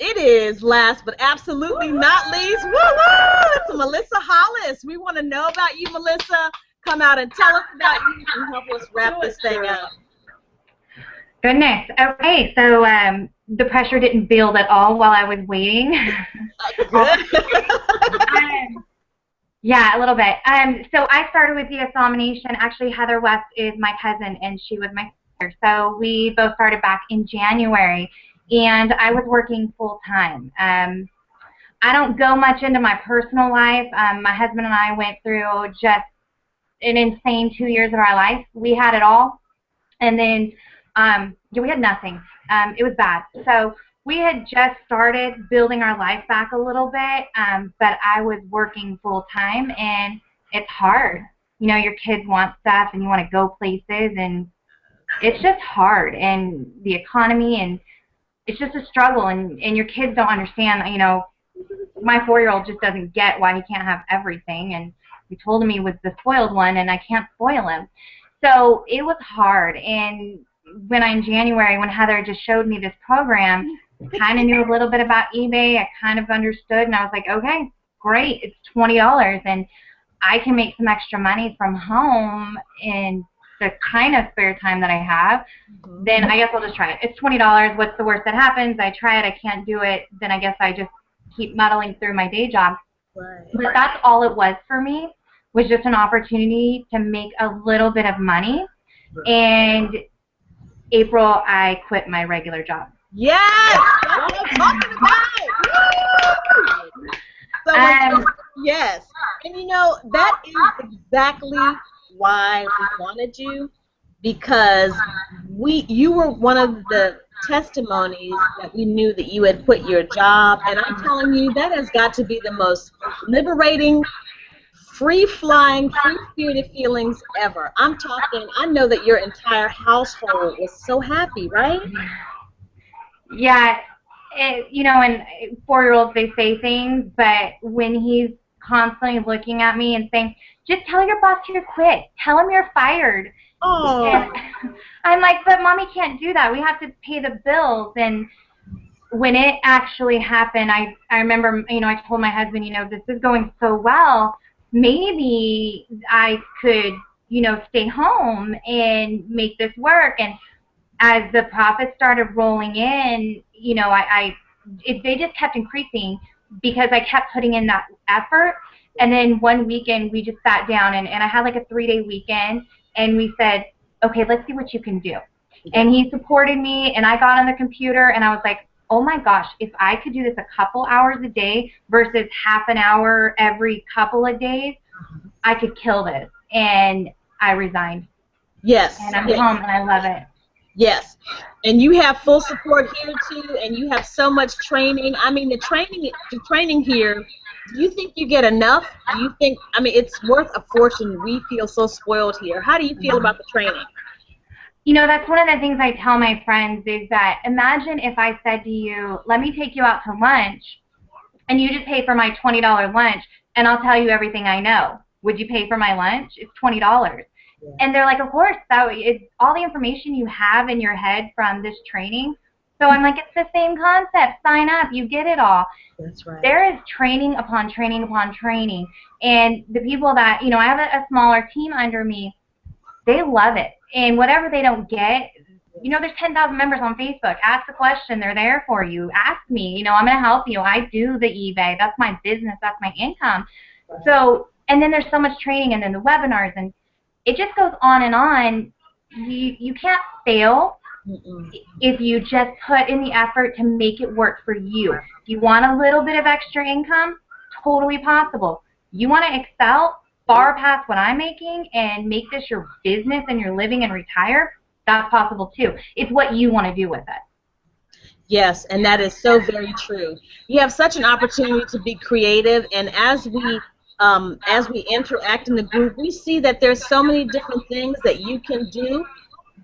It is last but absolutely not least, woo-woo, it's Melissa Hollis. We want to know about you, Melissa. Come out and tell us about you and help us wrap this thing up. Goodness. Okay, so the pressure didn't build at all while I was waiting. Yeah, a little bit. So I started with DS Domination. Actually, Heather West is my cousin, and she was my sister. So we both started back in January. And I was working full-time. I don't go much into my personal life. My husband and I went through just an insane 2 years of our life. We had it all, and then we had nothing. It was bad. So we had just started building our life back a little bit, but I was working full-time, and it's hard. You know, your kids want stuff, and you want to go places, and it's just hard, and the economy, and it's just a struggle, and your kids don't understand. You know, my 4-year-old just doesn't get why he can't have everything, and we told him he was the spoiled one, and I can't spoil him. So it was hard, and in January, when Heather just showed me this program, kind of knew a little bit about eBay, I kind of understood, and I was like, okay, great, it's $20, and I can make some extra money from home, and the kind of spare time that I have, then I guess I'll just try it. It's $20. What's the worst that happens? I try it. I can't do it. Then I guess I just keep muddling through my day job. Right. But that's all it was for me, was just an opportunity to make a little bit of money. Right. And April, I quit my regular job. Yes! That's what I'm talking about! So, yes. And you know, that is exactly why we wanted you, because you were one of the testimonies that we knew that you had quit your job, and I'm telling you, that has got to be the most liberating, free-flying, free-spirited feelings ever. I'm talking, I know that your entire household was so happy, right? Yeah, you know, and 4-year-olds, they say things, but when he's constantly looking at me and saying, just tell your boss you quit. Tell him you're fired. Oh. And I'm like, but Mommy can't do that. We have to pay the bills. And when it actually happened, I remember, you know, I told my husband, you know, this is going so well. Maybe I could, you know, stay home and make this work. And as the profits started rolling in, you know, they just kept increasing because I kept putting in that effort. And then one weekend, we just sat down, and I had like a 3-day weekend, and we said, okay, let's see what you can do. And he supported me, and I got on the computer, and I was like, oh my gosh, if I could do this a couple hours a day versus half an hour every couple of days, I could kill this. And I resigned. Yes. And I'm home, and I love it. Yes. And you have full support here, too, and you have so much training. I mean, the training here, do you think you get enough? Do you think, I mean, it's worth a fortune. We feel so spoiled here. How do you feel about the training? You know, that's one of the things I tell my friends is that imagine if I said to you, let me take you out to lunch, and you just pay for my $20 lunch, and I'll tell you everything I know. Would you pay for my lunch? It's $20. Yeah. And they're like, of course, that is all the information you have in your head from this training. So I'm like, it's the same concept. Sign up. You get it all. That's right. There is training upon training upon training. And the people that, you know, I have a smaller team under me, they love it. And whatever they don't get, you know, there's 10,000 members on Facebook. Ask a question. They're there for you. Ask me. You know, I'm going to help you. I do the eBay. That's my business. That's my income. Right. So, and then there's so much training, and then the webinars, and it just goes on and on. You can't fail. If you just put in the effort to make it work for you. If you want a little bit of extra income, totally possible. You want to excel far past what I'm making and make this your business and your living and retire, that's possible too. It's what you want to do with it. Yes, and that is so very true. You have such an opportunity to be creative, and as we interact in the group, we see that there's so many different things that you can do.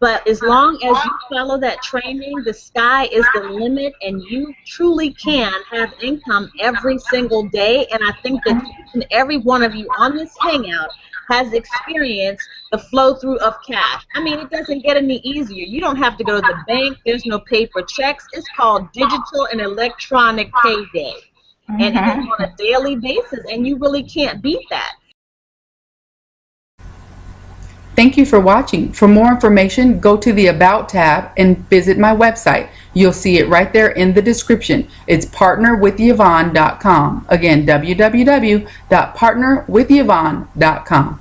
But as long as you follow that training, the sky is the limit, and you truly can have income every single day. And I think that each and every one of you on this hangout has experienced the flow through of cash. I mean, it doesn't get any easier. You don't have to go to the bank. There's no paper checks. It's called digital and electronic payday. And it is on a daily basis, and you really can't beat that. Thank you for watching. For more information, go to the About tab and visit my website. You'll see it right there in the description. It's partnerwithyvonne.com. Again, www.partnerwithyvonne.com.